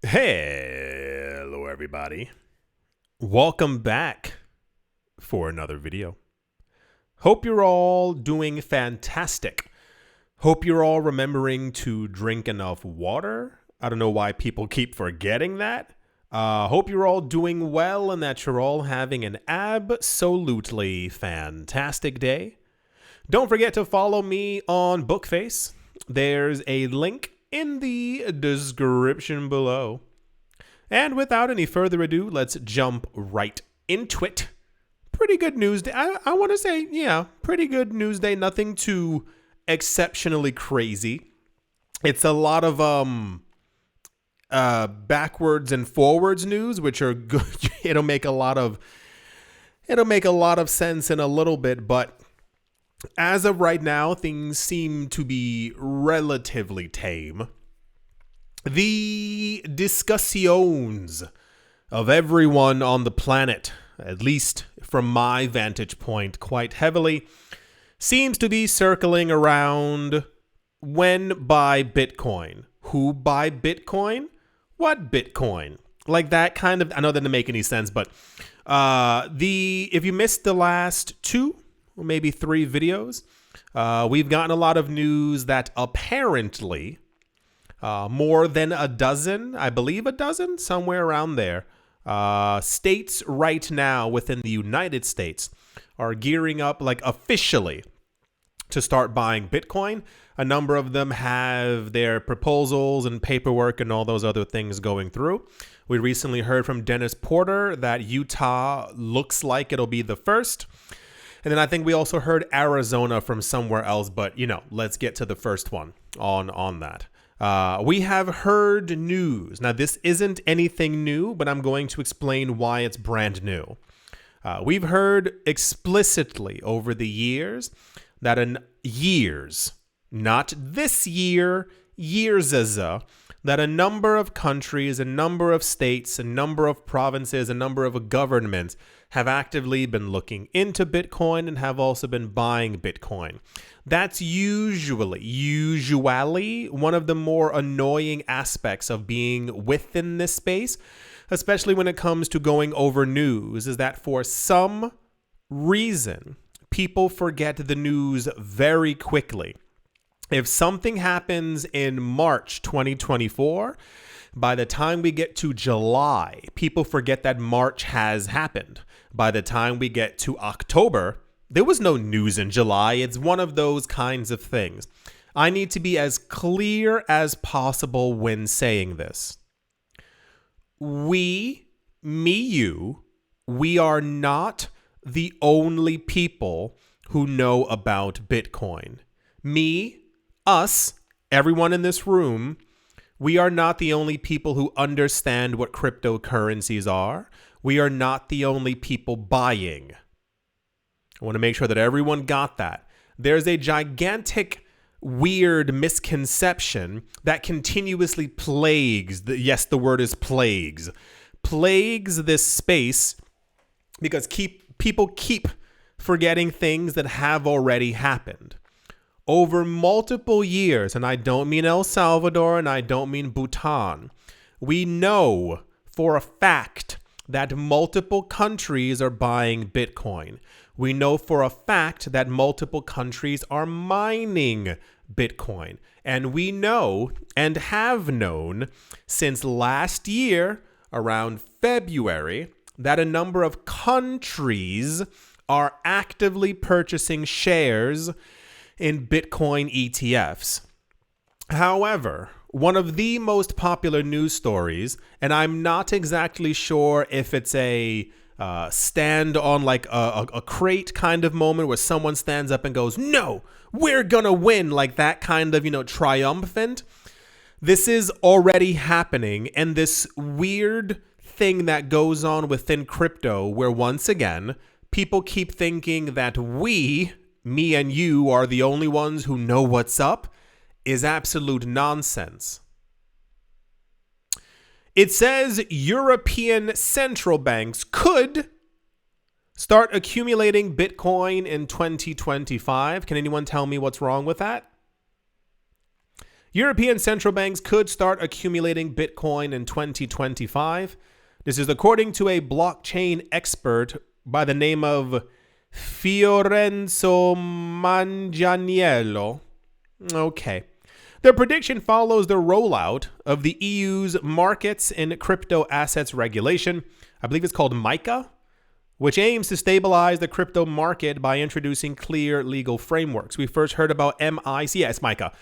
Hello everybody. Welcome back for another video. Hope you're all doing fantastic. Hope you're all remembering to drink enough water. I don't know why people keep forgetting that. Hope you're all doing well and that you're all having an absolutely fantastic day. Don't forget to follow me on Bookface. There's a link in the description below. And without any further ado, let's jump right into it. Pretty good news day. I want to say, yeah, pretty good news day. Nothing too exceptionally crazy. It's a lot of backwards and forwards news, which are good. It'll make a lot of sense in a little bit, but as of right now, things seem to be relatively tame. The discussions of everyone on the planet, at least from my vantage point quite heavily, seems to be circling around when buy Bitcoin. Who buy Bitcoin? What Bitcoin? Like that kind of, I know that doesn't make any sense, but if you missed the last two, or maybe three videos, we've gotten a lot of news that apparently more than a dozen, I believe a dozen, somewhere around there, states right now within the United States are gearing up like officially to start buying Bitcoin. A number of them have their proposals and paperwork and all those other things going through. We recently heard from Dennis Porter that Utah looks like it'll be the first. And then I think we also heard Arizona from somewhere else, but let's get to the first one on that. We have heard news. Now, this isn't anything new, but I'm going to explain why it's brand new. We've heard explicitly over the years that not this year, that a number of countries, a number of states, a number of provinces, a number of governments have actively been looking into Bitcoin and have also been buying Bitcoin. That's usually one of the more annoying aspects of being within this space, especially when it comes to going over news, is that for some reason, people forget the news very quickly. If something happens in March 2024, by the time we get to July, people forget that March has happened. By the time we get to October, there was no news in July. It's one of those kinds of things. I need to be as clear as possible when saying this. We are not the only people who know about Bitcoin. Us, everyone in this room, we are not the only people who understand what cryptocurrencies are. We are not the only people buying. I want to make sure that everyone got that. There's a gigantic, weird misconception that continuously plagues, the word is plagues this space because people keep forgetting things that have already happened. Over multiple years, and I don't mean El Salvador and I don't mean Bhutan, we know for a fact that multiple countries are buying Bitcoin. We know for a fact that multiple countries are mining Bitcoin. And we know and have known since last year, around February, that a number of countries are actively purchasing shares in Bitcoin ETFs. However, one of the most popular news stories, and I'm not exactly sure if it's a stand on like a crate kind of moment where someone stands up and goes, "No, we're gonna win," like that kind of, triumphant. This is already happening, and this weird thing that goes on within crypto where once again, people keep thinking that me and you are the only ones who know what's up is absolute nonsense. It says European central banks could start accumulating Bitcoin in 2025. Can anyone tell me what's wrong with that? European central banks could start accumulating Bitcoin in 2025. This is according to a blockchain expert by the name of Fiorenzo Manganiello. Okay. Their prediction follows the rollout of the EU's Markets in Crypto Assets regulation. I believe it's called MICA, which aims to stabilize the crypto market by introducing clear legal frameworks. We first heard about MICA,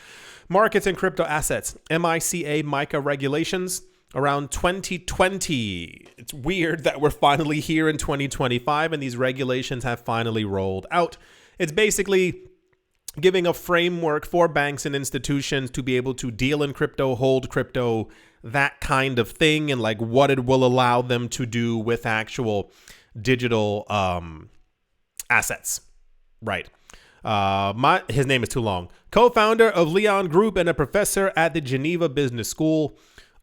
Markets in Crypto Assets, MICA regulations around 2020. It's weird that we're finally here in 2025 and these regulations have finally rolled out. It's basically giving a framework for banks and institutions to be able to deal in crypto, hold crypto, that kind of thing, and like what it will allow them to do with actual digital assets. Right. His name is too long. Co-founder of Leon Group and a professor at the Geneva Business School,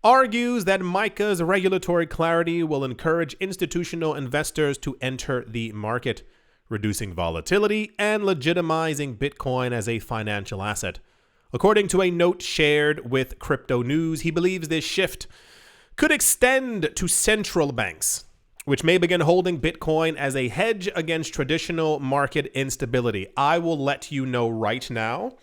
argues that MICA's regulatory clarity will encourage institutional investors to enter the market, reducing volatility and legitimizing Bitcoin as a financial asset. According to a note shared with Crypto News, he believes this shift could extend to central banks, which may begin holding Bitcoin as a hedge against traditional market instability. I will let you know right now,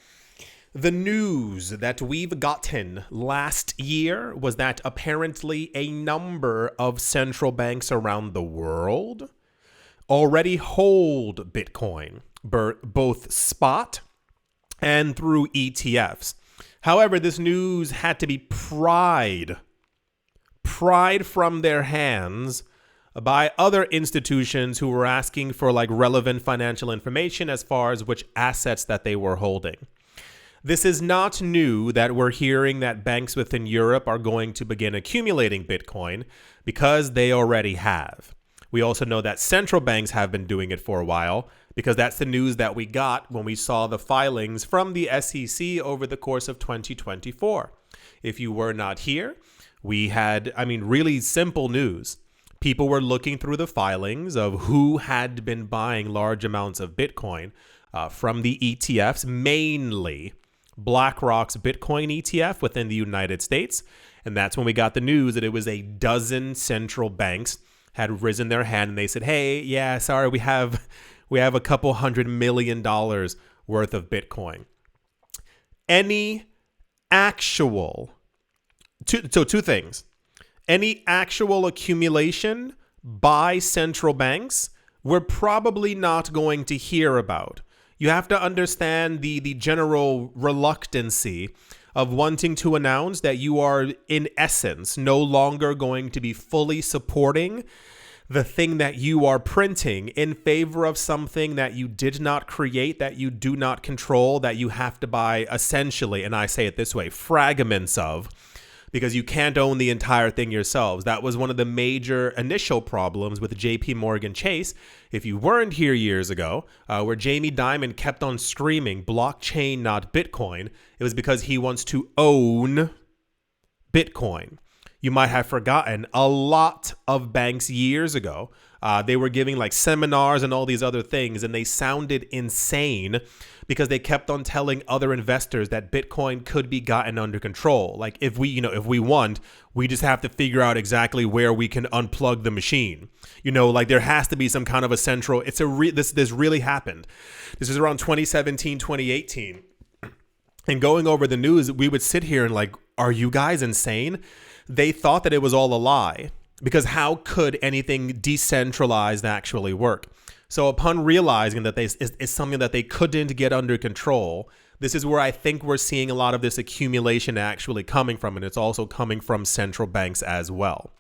the news that we've gotten last year was that apparently a number of central banks around the world already hold Bitcoin, both spot and through ETFs. However, this news had to be pried from their hands by other institutions who were asking for like relevant financial information as far as which assets that they were holding. This is not new that we're hearing that banks within Europe are going to begin accumulating Bitcoin because they already have. We also know that central banks have been doing it for a while because that's the news that we got when we saw the filings from the SEC over the course of 2024. If you were not here, we had, really simple news. People were looking through the filings of who had been buying large amounts of Bitcoin from the ETFs, mainly BlackRock's Bitcoin ETF within the United States. And that's when we got the news that it was a dozen central banks had risen their hand and they said, hey, yeah, sorry, we have a couple $100 million worth of Bitcoin. Two things. Any actual accumulation by central banks, we're probably not going to hear about. You have to understand the general reluctancy of wanting to announce that you are, in essence, no longer going to be fully supporting the thing that you are printing in favor of something that you did not create, that you do not control, that you have to buy essentially, and I say it this way, fragments of, because you can't own the entire thing yourselves. That was one of the major initial problems with JP Morgan Chase. If you weren't here years ago, where Jamie Dimon kept on screaming, blockchain, not Bitcoin, it was because he wants to own Bitcoin. You might have forgotten a lot of banks years ago. They were giving like seminars and all these other things, and they sounded insane because they kept on telling other investors that Bitcoin could be gotten under control. Like if we want, we just have to figure out exactly where we can unplug the machine. Like there has to be some kind of a central. This really happened. This is around 2017, 2018. And going over the news, we would sit here and like, are you guys insane? They thought that it was all a lie because how could anything decentralized actually work? So upon realizing that it's something that they couldn't get under control, this is where I think we're seeing a lot of this accumulation actually coming from, and it's also coming from central banks as well.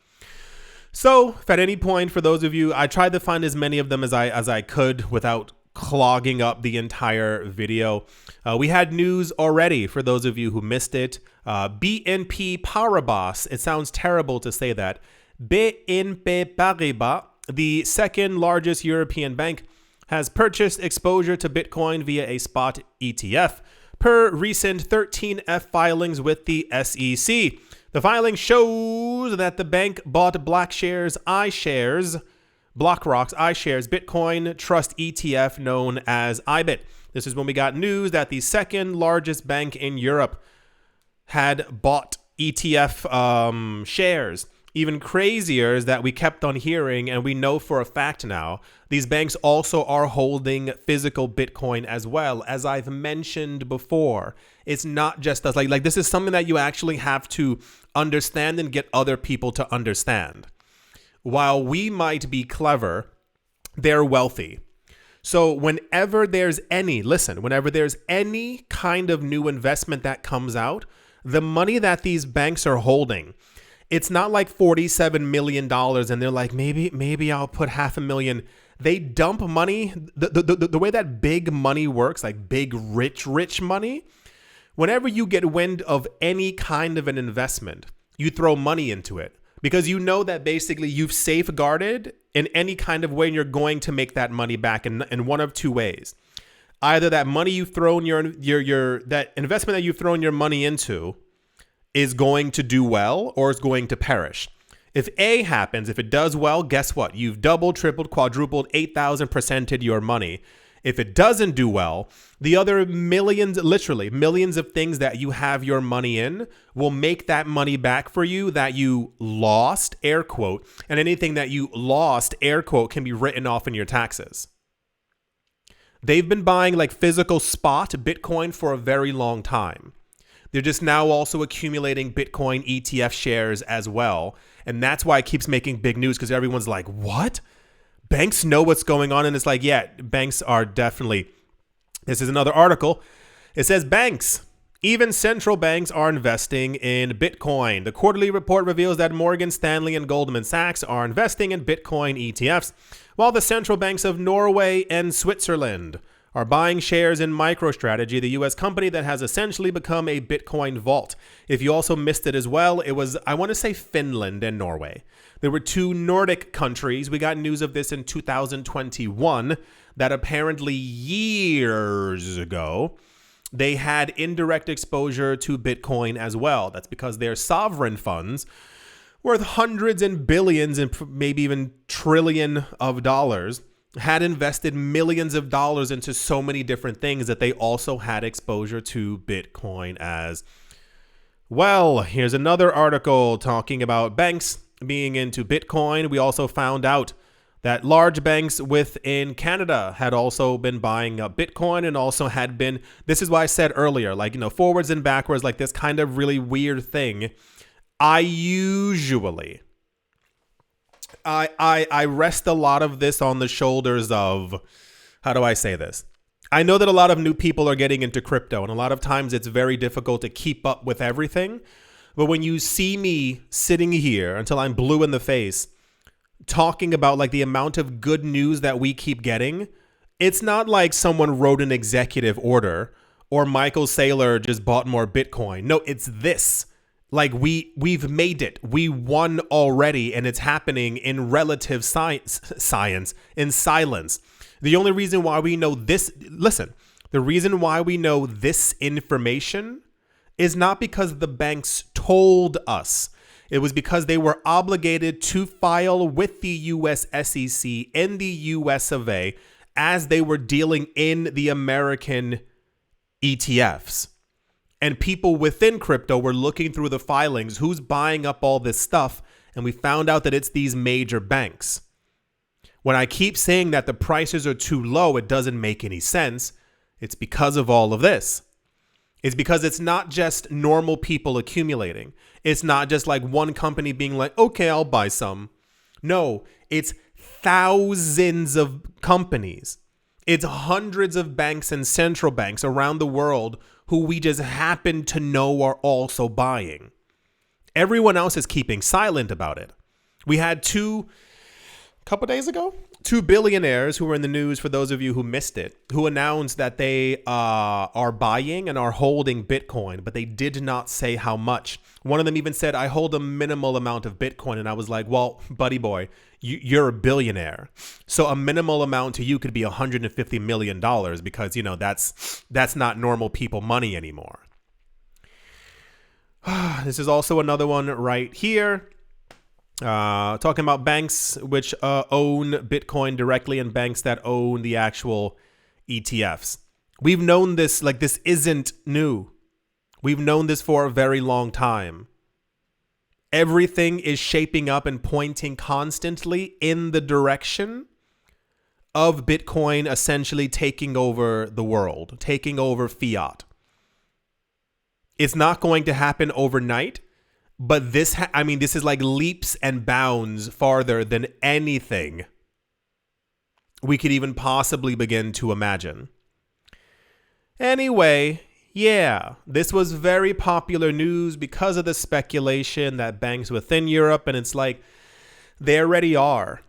So if at any point, for those of you, I tried to find as many of them as I could without clogging up the entire video. We had news already for those of you who missed it. BNP Paribas, it sounds terrible to say that. BNP Paribas, the second largest European bank, has purchased exposure to Bitcoin via a spot ETF per recent 13F filings with the SEC. The filing shows that the bank bought BlackRock's iShares Bitcoin Trust ETF known as IBIT. This is when we got news that the second largest bank in Europe had bought ETF shares. Even crazier is that we kept on hearing, and we know for a fact now, these banks also are holding physical Bitcoin as well. As I've mentioned before, it's not just us. Like this is something that you actually have to understand and get other people to understand. While we might be clever, they're wealthy. So whenever there's any kind of new investment that comes out, the money that these banks are holding, it's not like $47 million and they're like, maybe I'll put $500,000. They dump money. The way that big money works, like big, rich money, whenever you get wind of any kind of an investment, you throw money into it because you know that basically you've safeguarded in any kind of way and you're going to make that money back in one of two ways. Either that money you've thrown that investment that you've thrown your money into is going to do well or is going to perish. If A happens, if it does well, guess what? You've doubled, tripled, quadrupled, 8,000%ed your money. If it doesn't do well, the other literally millions of things that you have your money in will make that money back for you that you lost, air quote, and anything that you lost, air quote, can be written off in your taxes. They've been buying like physical spot Bitcoin for a very long time. They're just now also accumulating Bitcoin ETF shares as well. And that's why it keeps making big news because everyone's like, what? Banks know what's going on. And it's like, yeah, banks are definitely. This is another article. It says banks, even central banks are investing in Bitcoin. The quarterly report reveals that Morgan Stanley and Goldman Sachs are investing in Bitcoin ETFs, while the central banks of Norway and Switzerland are buying shares in MicroStrategy, the U.S. company that has essentially become a Bitcoin vault. If you also missed it as well, it was, I want to say, Finland and Norway. There were two Nordic countries. We got news of this in 2021 that apparently years ago, they had indirect exposure to Bitcoin as well. That's because their sovereign funds worth hundreds and billions and maybe even trillion of dollars had invested millions of dollars into so many different things that they also had exposure to Bitcoin as well. Here's another article talking about banks being into Bitcoin. We also found out that large banks within Canada had also been buying up Bitcoin and also had been, this is why I said earlier, like, you know, forwards and backwards, like this kind of really weird thing. I rest a lot of this on the shoulders of, how do I say this? I know that a lot of new people are getting into crypto, and a lot of times it's very difficult to keep up with everything. But when you see me sitting here until I'm blue in the face, talking about like the amount of good news that we keep getting, it's not like someone wrote an executive order or Michael Saylor just bought more Bitcoin. No, it's this. Like we've made it. We won already, and it's happening in relative science, in silence. The only reason why we know this, the reason why we know this information is not because the banks told us. It was because they were obligated to file with the US SEC in the US of A as they were dealing in the American ETFs. And people within crypto were looking through the filings, who's buying up all this stuff, and we found out that it's these major banks. When I keep saying that the prices are too low, it doesn't make any sense. It's because of all of this. It's because it's not just normal people accumulating. It's not just like one company being like, okay, I'll buy some. No, it's thousands of companies. It's hundreds of banks and central banks around the world who we just happen to know are also buying. Everyone else is keeping silent about it. We had a couple days ago, two billionaires who were in the news, for those of you who missed it, who announced that they are buying and are holding Bitcoin, but they did not say how much. One of them even said, I hold a minimal amount of Bitcoin. And I was like, well, buddy boy, you're a billionaire. So a minimal amount to you could be $150 million because, you know, that's not normal people money anymore. This is also another one right here. Talking about banks which own Bitcoin directly and banks that own the actual ETFs. We've known this, like this isn't new. We've known this for a very long time. Everything is shaping up and pointing constantly in the direction of Bitcoin essentially taking over the world, taking over fiat. It's not going to happen overnight, but this is like leaps and bounds farther than anything we could even possibly begin to imagine. Anyway, yeah, this was very popular news because of the speculation that banks within Europe, and it's like they already are.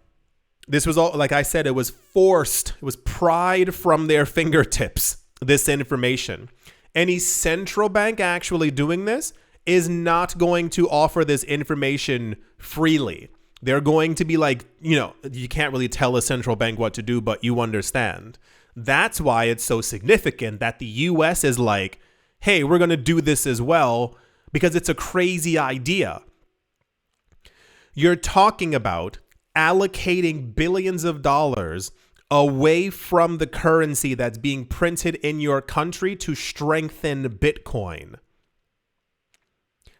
This was all, like I said, it was forced, it was pried from their fingertips, this information. Any central bank actually doing this is not going to offer this information freely. They're going to be like, you can't really tell a central bank what to do, but you understand. That's why it's so significant that the US is like, hey, we're going to do this as well, because it's a crazy idea. You're talking about allocating billions of dollars away from the currency that's being printed in your country to strengthen Bitcoin.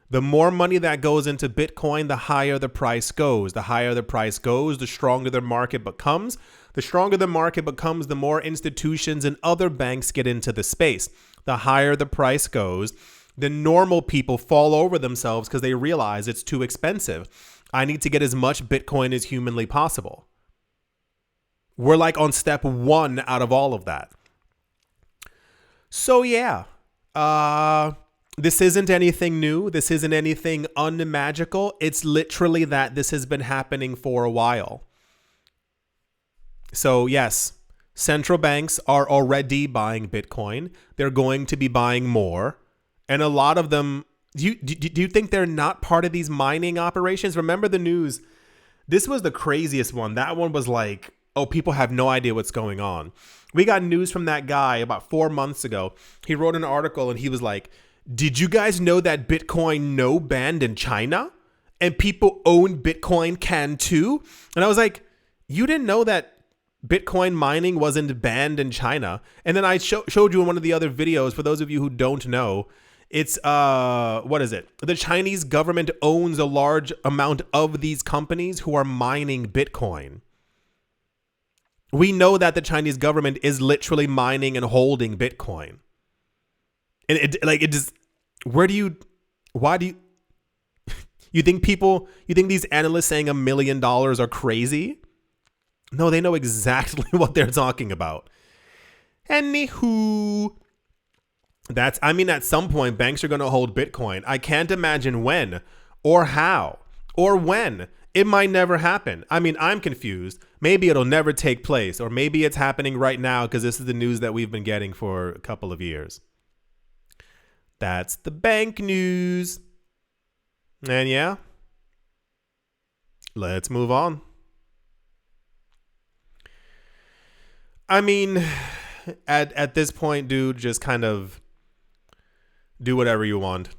The more money that goes into Bitcoin, the higher the price goes. The higher the price goes, the stronger the market becomes. The stronger the market becomes, the more institutions and other banks get into the space. The higher the price goes, the normal people fall over themselves because they realize it's too expensive. I need to get as much Bitcoin as humanly possible. We're like on step 1 out of all of that. So yeah, this isn't anything new. This isn't anything unmagical. It's literally that this has been happening for a while. So yes, central banks are already buying Bitcoin. They're going to be buying more. And a lot of them, do you think they're not part of these mining operations? Remember the news? This was the craziest one. That one was like, oh, people have no idea what's going on. We got news from that guy about 4 months ago. He wrote an article and he was like, did you guys know that Bitcoin no banned in China? And people own Bitcoin can too? And I was like, you didn't know that Bitcoin mining wasn't banned in China? And then I showed you in one of the other videos, for those of you who don't know, it's, what is it? The Chinese government owns a large amount of these companies who are mining Bitcoin. We know that the Chinese government is literally mining and holding Bitcoin. And you think these analysts saying $1 million are crazy? No, they know exactly what they're talking about. Anywho, at some point, banks are going to hold Bitcoin. I can't imagine when or how or when. It might never happen. I'm confused. Maybe it'll never take place, or maybe it's happening right now because this is the news that we've been getting for a couple of years. That's the bank news. And yeah, let's move on. At this point, dude, just kind of do whatever you want.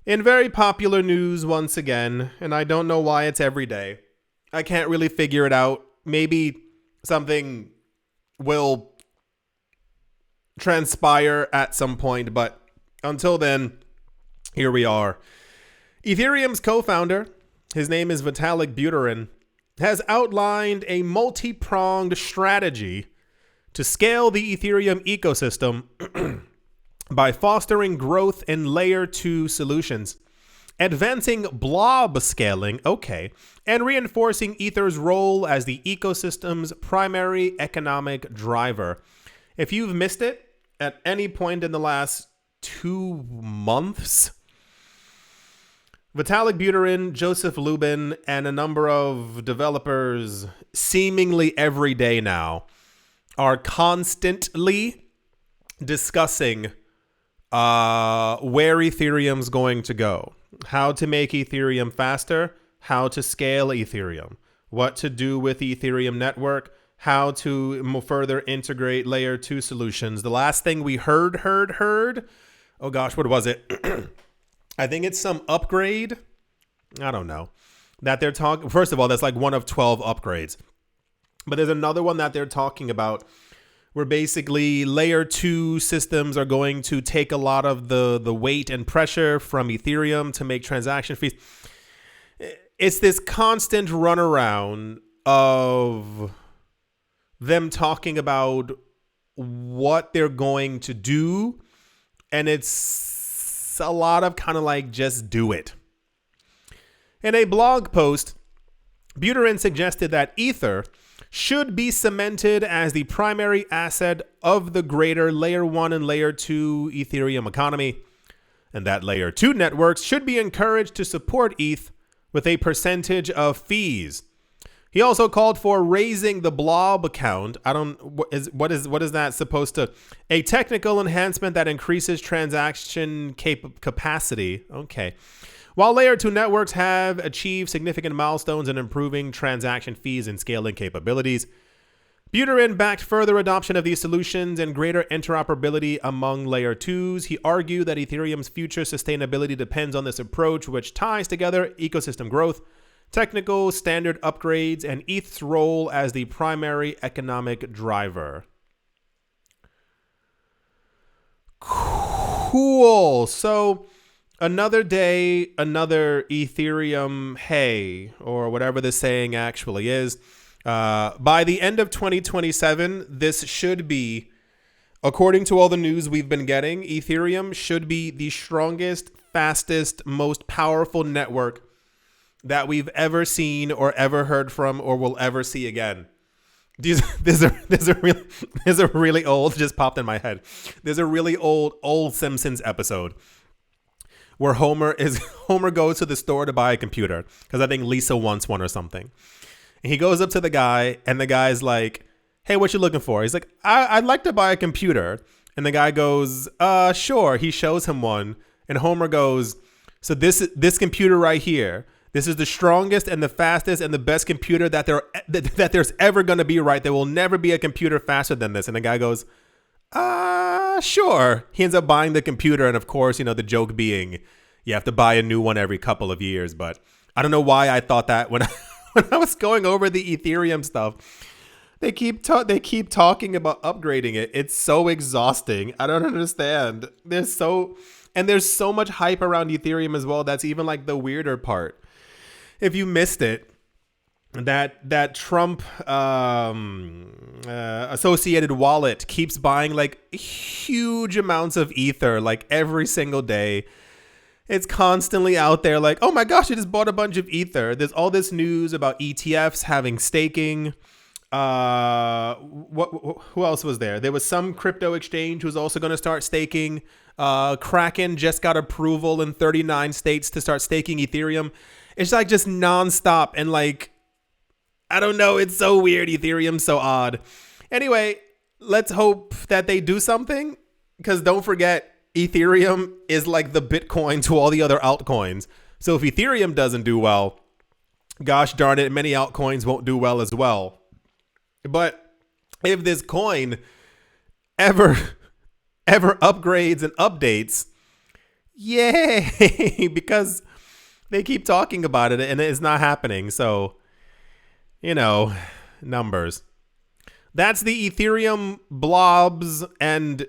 In very popular news once again, and I don't know why it's every day. I can't really figure it out. Maybe something will transpire at some point, but until then, here we are. Ethereum's co-founder, his name is Vitalik Buterin, has outlined a multi-pronged strategy to scale the Ethereum ecosystem by fostering growth in layer 2 solutions, advancing blob scaling, and reinforcing Ether's role as the ecosystem's primary economic driver. If you've missed it at any point in the last 2 months, Vitalik Buterin, Joseph Lubin, and a number of developers seemingly every day now are constantly discussing where Ethereum's going to go, how to make Ethereum faster, how to scale Ethereum, what to do with the Ethereum network, how to further integrate layer 2 solutions. The last thing we heard, oh gosh, what was it? I think it's some upgrade. I don't know. That they're talking, first of all, that's like one of 12 upgrades. But there's another one that they're talking about where basically layer 2 systems are going to take a lot of the weight and pressure from Ethereum to make transaction fees. It's this constant runaround of them talking about what they're going to do, and it's a lot of kind of like, just do it. In a blog post, Buterin suggested that Ether should be cemented as the primary asset of the greater Layer 1 and Layer 2 Ethereum economy, and that Layer 2 networks should be encouraged to support ETH with a percentage of fees. He also called for raising the blob account. What is that supposed to? A technical enhancement that increases transaction capacity. Okay. While Layer 2 networks have achieved significant milestones in improving transaction fees and scaling capabilities, Buterin backed further adoption of these solutions and greater interoperability among Layer 2s. He argued that Ethereum's future sustainability depends on this approach, which ties together ecosystem growth, technical standard upgrades, and ETH's role as the primary economic driver. Cool. So another day, another Ethereum hey, or whatever the saying actually is. By the end of 2027, this should be, according to all the news we've been getting, Ethereum should be the strongest, fastest, most powerful network that we've ever seen or ever heard from or will ever see again. There's a really old, just popped in my head. There's a really old Simpsons episode where Homer goes to the store to buy a computer because I think Lisa wants one or something. And he goes up to the guy, and the guy's like, "Hey, what you looking for?" He's like, I'd like to buy a computer. And the guy goes, sure. He shows him one, and Homer goes, "So this computer right here, this is the strongest and the fastest and the best computer that there's ever going to be, right? There will never be a computer faster than this." And the guy goes, sure. He ends up buying the computer. And of course, the joke being you have to buy a new one every couple of years. But I don't know why I thought that when I was going over the Ethereum stuff. They keep talking about upgrading it. It's so exhausting. I don't understand. There's so much hype around Ethereum as well. That's even like the weirder part. If you missed it, that Trump associated wallet keeps buying like huge amounts of Ether like every single day. It's constantly out there like, oh my gosh, I just bought a bunch of Ether. There's all this news about ETFs having staking. Who else was there? There was some crypto exchange who's also going to start staking. Kraken just got approval in 39 states to start staking Ethereum. It's like just nonstop. And like, I don't know. It's so weird. Ethereum's so odd. Anyway, let's hope that they do something, because don't forget, Ethereum is like the Bitcoin to all the other altcoins. So if Ethereum doesn't do well, gosh darn it, many altcoins won't do well as well. But if this coin ever upgrades and updates, yay, because they keep talking about it and it's not happening. So, numbers. That's the Ethereum blobs and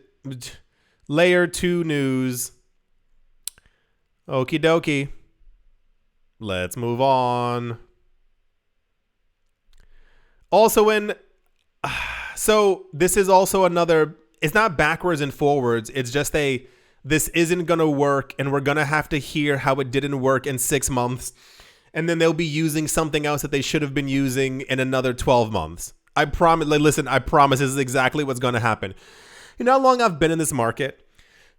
Layer 2 news. Okie dokie. Let's move on. Also so this is also another, it's not backwards and forwards. It's just this isn't going to work, and we're going to have to hear how it didn't work in 6 months. And then they'll be using something else that they should have been using in another 12 months. I promise, I promise this is exactly what's going to happen. You know how long I've been in this market?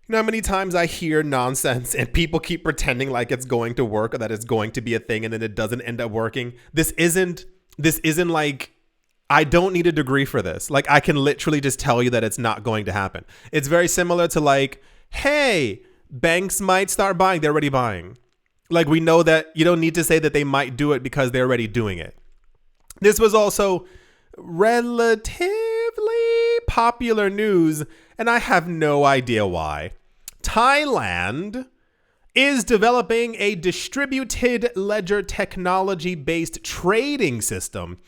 You know how many times I hear nonsense and people keep pretending like it's going to work or that it's going to be a thing, and then it doesn't end up working? This isn't like, I don't need a degree for this. Like, I can literally just tell you that it's not going to happen. It's very similar to like, hey, banks might start buying. They're already buying. Like, we know that you don't need to say that they might do it because they're already doing it. This was also relatively popular news, and I have no idea why. Thailand is developing a distributed ledger technology-based trading system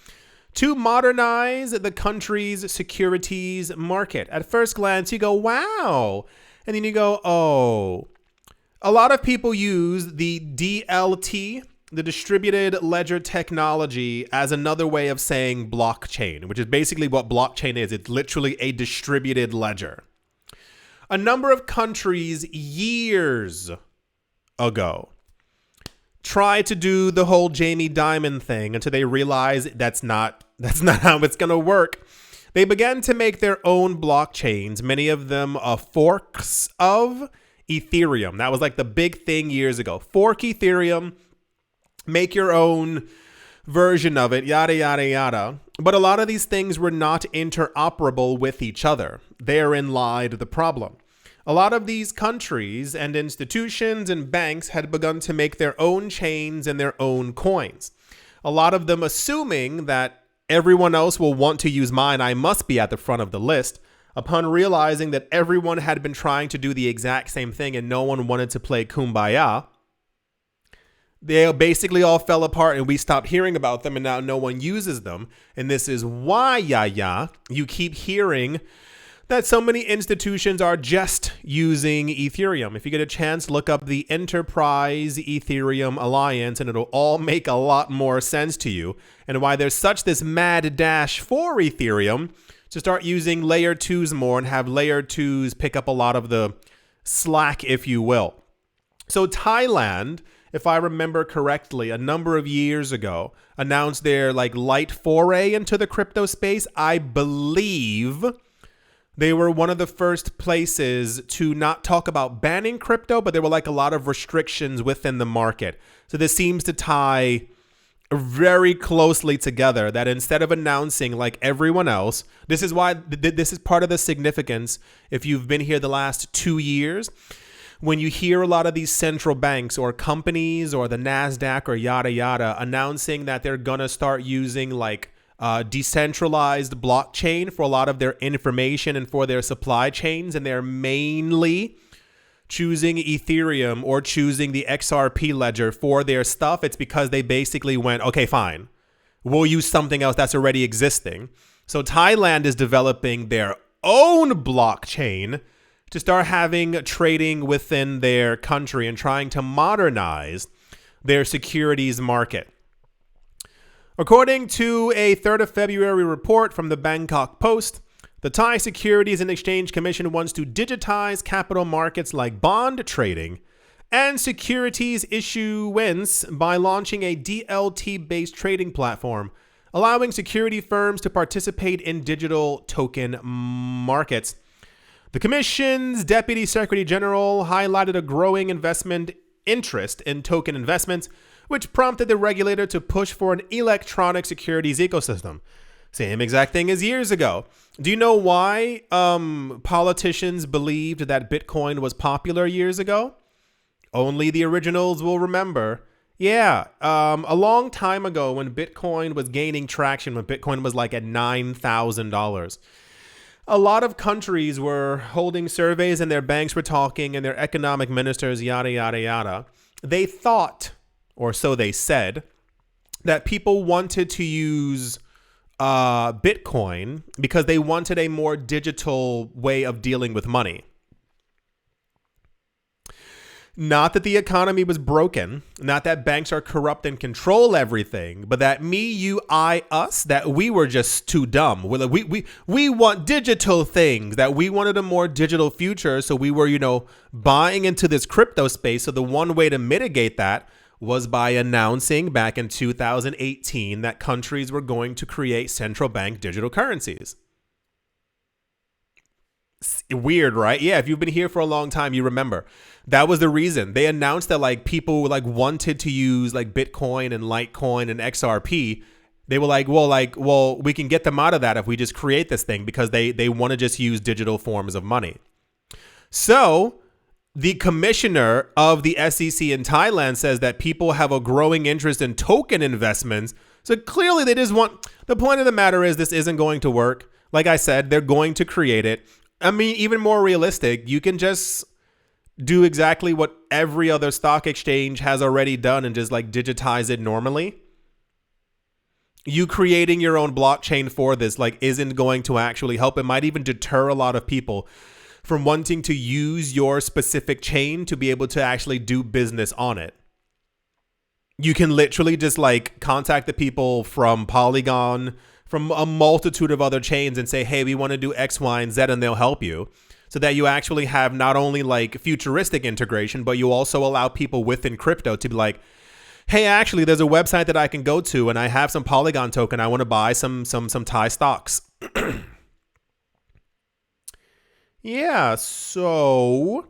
to modernize the country's securities market. At first glance, you go, wow. And then you go, oh. A lot of people use the DLT, the distributed ledger technology, as another way of saying blockchain, which is basically what blockchain is. It's literally a distributed ledger. A number of countries years ago tried to do the whole Jamie Dimon thing until they realized that's not how it's going to work. They began to make their own blockchains, many of them forks of Ethereum. That was like the big thing years ago. Fork Ethereum, make your own version of it, yada, yada, yada. But a lot of these things were not interoperable with each other. Therein lied the problem. A lot of these countries and institutions and banks had begun to make their own chains and their own coins. A lot of them assuming that everyone else will want to use mine, I must be at the front of the list. Upon realizing that everyone had been trying to do the exact same thing and no one wanted to play kumbaya, they basically all fell apart and we stopped hearing about them and now no one uses them. And this is why, you keep hearing that so many institutions are just using Ethereum. If you get a chance, look up the Enterprise Ethereum Alliance and it'll all make a lot more sense to you. And why there's such this mad dash for Ethereum to start using layer 2s more and have layer 2s pick up a lot of the slack, if you will. So Thailand, if I remember correctly, a number of years ago, announced their light foray into the crypto space. I believe they were one of the first places to not talk about banning crypto, but there were a lot of restrictions within the market. So this seems to tie very closely together, that instead of announcing like everyone else, this is why this is part of the significance. If you've been here the last 2 years, when you hear a lot of these central banks or companies or the NASDAQ or yada yada announcing that they're gonna start using decentralized blockchain for a lot of their information and for their supply chains, and they're mainly choosing Ethereum or choosing the XRP ledger for their stuff, it's because they basically went, okay, fine, we'll use something else that's already existing. So Thailand is developing their own blockchain to start having trading within their country and trying to modernize their securities market. According to a 3rd of February report from the Bangkok Post, the Thai Securities and Exchange Commission wants to digitize capital markets like bond trading and securities issuance by launching a DLT-based trading platform, allowing security firms to participate in digital token markets. The Commission's Deputy Secretary General highlighted a growing investment interest in token investments, which prompted the regulator to push for an electronic securities ecosystem. Same exact thing as years ago. Do you know why politicians believed that Bitcoin was popular years ago? Only the originals will remember. Yeah, a long time ago when Bitcoin was gaining traction, when Bitcoin was at $9,000, a lot of countries were holding surveys and their banks were talking and their economic ministers, yada, yada, yada. They thought, or so they said, that people wanted to use Bitcoin because they wanted a more digital way of dealing with money. Not that the economy was broken, not that banks are corrupt and control everything, but that me, you, I, us, that we were just too dumb. We want digital things, that we wanted a more digital future. So we were, buying into this crypto space. So the one way to mitigate that was by announcing back in 2018 that countries were going to create central bank digital currencies. Weird, right? Yeah, if you've been here for a long time, you remember. That was the reason. They announced that people wanted to use Bitcoin and Litecoin and XRP. They were well, we can get them out of that if we just create this thing, because they want to just use digital forms of money. So the commissioner of the SEC in Thailand says that people have a growing interest in token investments. So clearly they just want, the point of the matter is this isn't going to work. Like I said, they're going to create it. I mean, even more realistic, you can just do exactly what every other stock exchange has already done and just digitize it normally. you creating your own blockchain for this like isn't going to actually help. It might even deter a lot of people from wanting to use your specific chain to be able to actually do business on it. You can literally just like contact the people from Polygon, from a multitude of other chains and say, hey, we want to do X, Y, and Z, and they'll help you. So that you actually have not only like futuristic integration, but you also allow people within crypto to be like, hey, actually, there's a website that I can go to and I have some Polygon token. I want to buy some Thai stocks. Yeah, so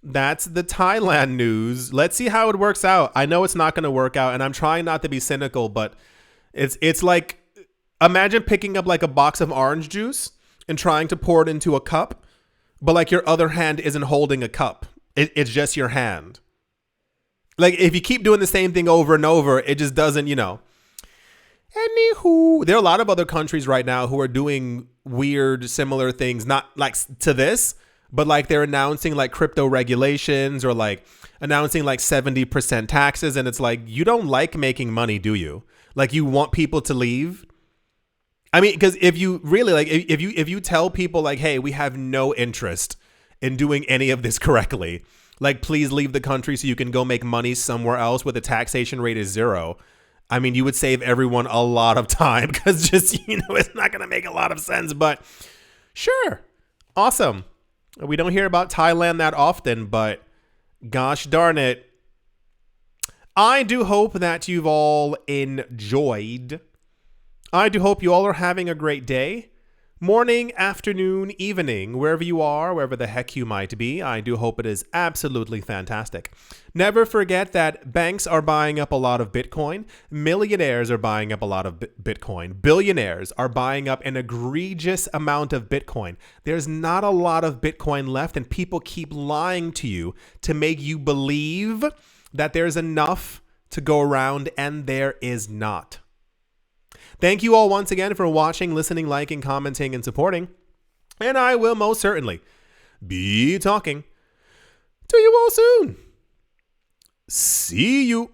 that's the Thailand news. Let's see how it works out. I know it's not going to work out, and I'm trying not to be cynical, but it's like, imagine picking up like a box of orange juice and trying to pour it into a cup, but like your other hand isn't holding a cup. It's just your hand. Like, if you keep doing the same thing over and over, it just doesn't, Anywho, there are a lot of other countries right now who are doing weird, similar things, not like to this, but like they're announcing like crypto regulations or like announcing like 70% taxes. And it's like, you don't like making money, do you? Like, you want people to leave? I mean, because if you really like, if you tell people like, hey, we have no interest in doing any of this correctly, like, please leave the country so you can go make money somewhere else where the taxation rate is 0. I mean, you would save everyone a lot of time because just, it's not going to make a lot of sense. But sure. Awesome. We don't hear about Thailand that often, but gosh darn it. I do hope that you've all enjoyed. I do hope you all are having a great day. Morning, afternoon, evening, wherever you are, wherever the heck you might be, I do hope it is absolutely fantastic. Never forget that banks are buying up a lot of Bitcoin. Millionaires are buying up a lot of Bitcoin. Billionaires are buying up an egregious amount of Bitcoin. There's not a lot of Bitcoin left, and people keep lying to you to make you believe that there's enough to go around, and there is not. Thank you all once again for watching, listening, liking, commenting, and supporting. And I will most certainly be talking to you all soon. See you.